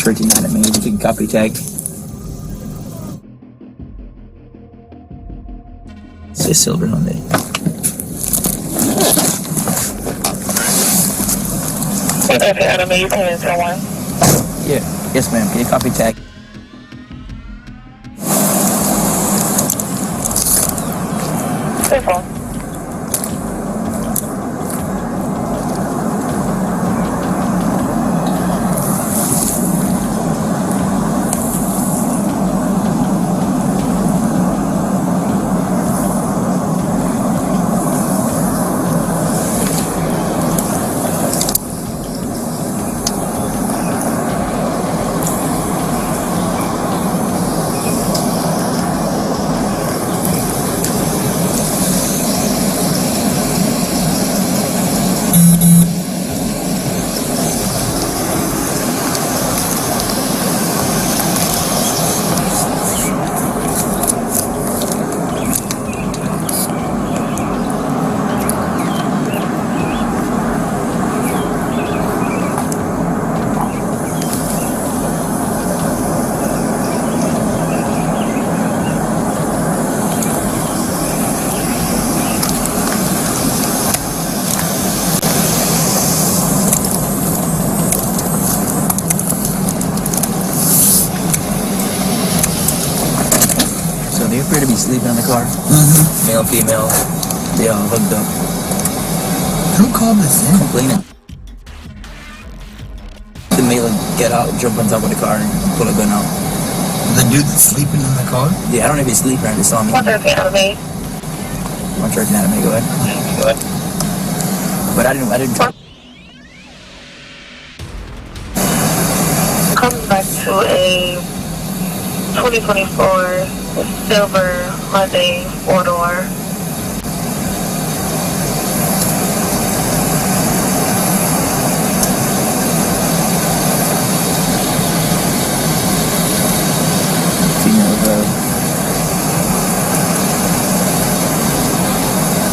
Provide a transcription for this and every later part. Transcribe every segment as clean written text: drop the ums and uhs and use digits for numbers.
139 at me. You can copy tag. It's a silver on there. Enemy, you can enter one. Yeah. Yes, ma'am. Can you copy tag? Stay phone. They appear to be sleeping in the car. Male, female. They all hooked up. Who called this in? Complaining. The male get out, jump on top of the car, and pull a gun out. The dude that's sleeping in the car? Yeah, I don't know if he's sleeping or just saw me. 113 enemy. 113 at me. Go ahead. Go ahead. But I didn't. Comes back to a 2024 silver Hyundai 4-door.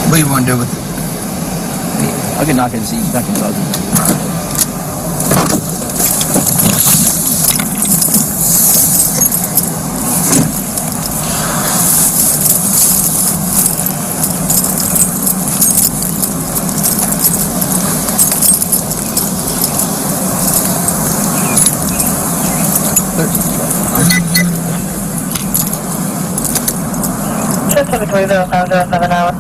What do you want to do with it? I can knock it and see. I can talk to you. Typically 0507 hour.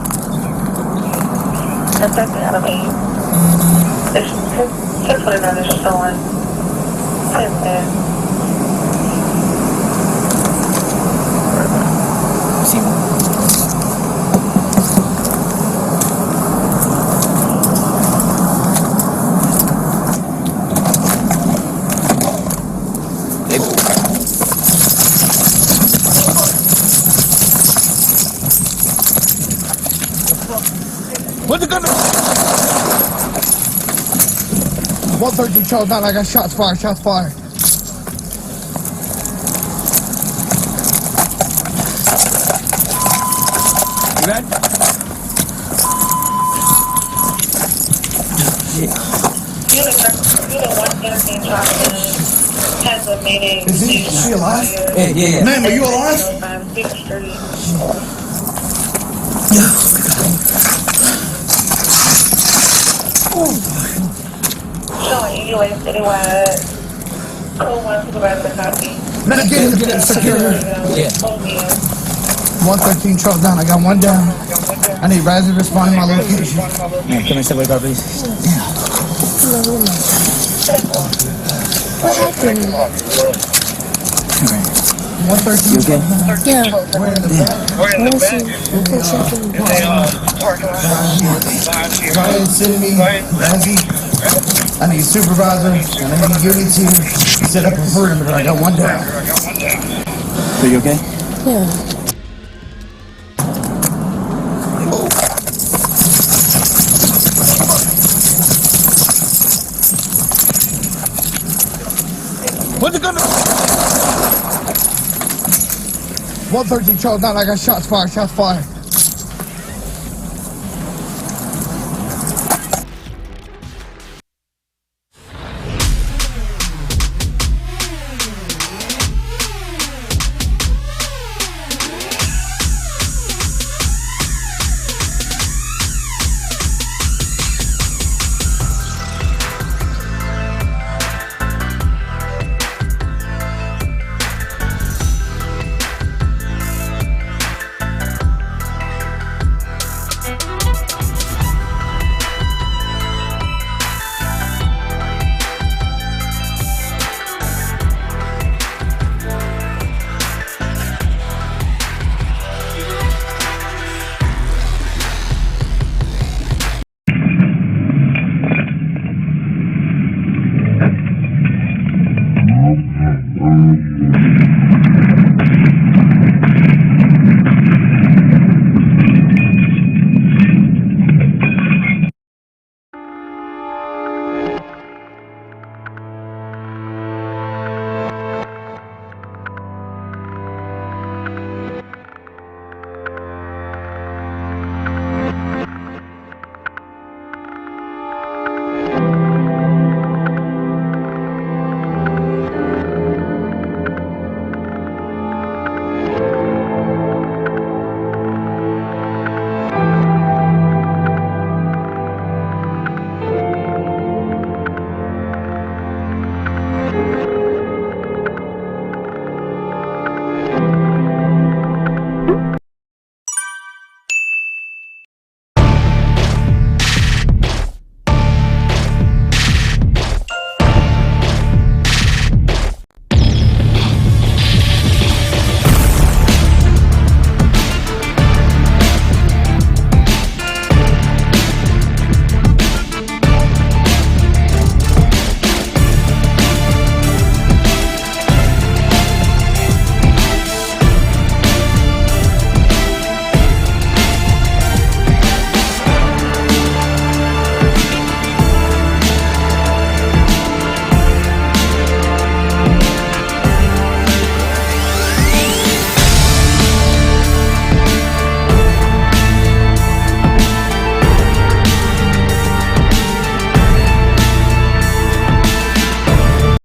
That's the enemy. It's 629 is stolen. Same thing. See one. What's the gun? 113 Charles 9, I got shots fired, shots fired. You ready? Unit 113 Charles has a meeting. Is she alive? Yeah. Ma'am, are you alive? 5th Street. Showing UA citywide. Code 1 supervisor copy. Get it secure. Yeah. 113 Charles 9, I got one down. I need Raz to respond to my location. Yeah, can I step with the car, please? What happened? 113. You okay? Yeah. We're in the back. Let me see. Go check in. Ryan, Sydney, Razzie. I need supervisor, and I need unit to set up a perimeter. I got one down. So you okay? Yeah. What's it gonna? 113 Charles 9, I got shots fired, shots fired.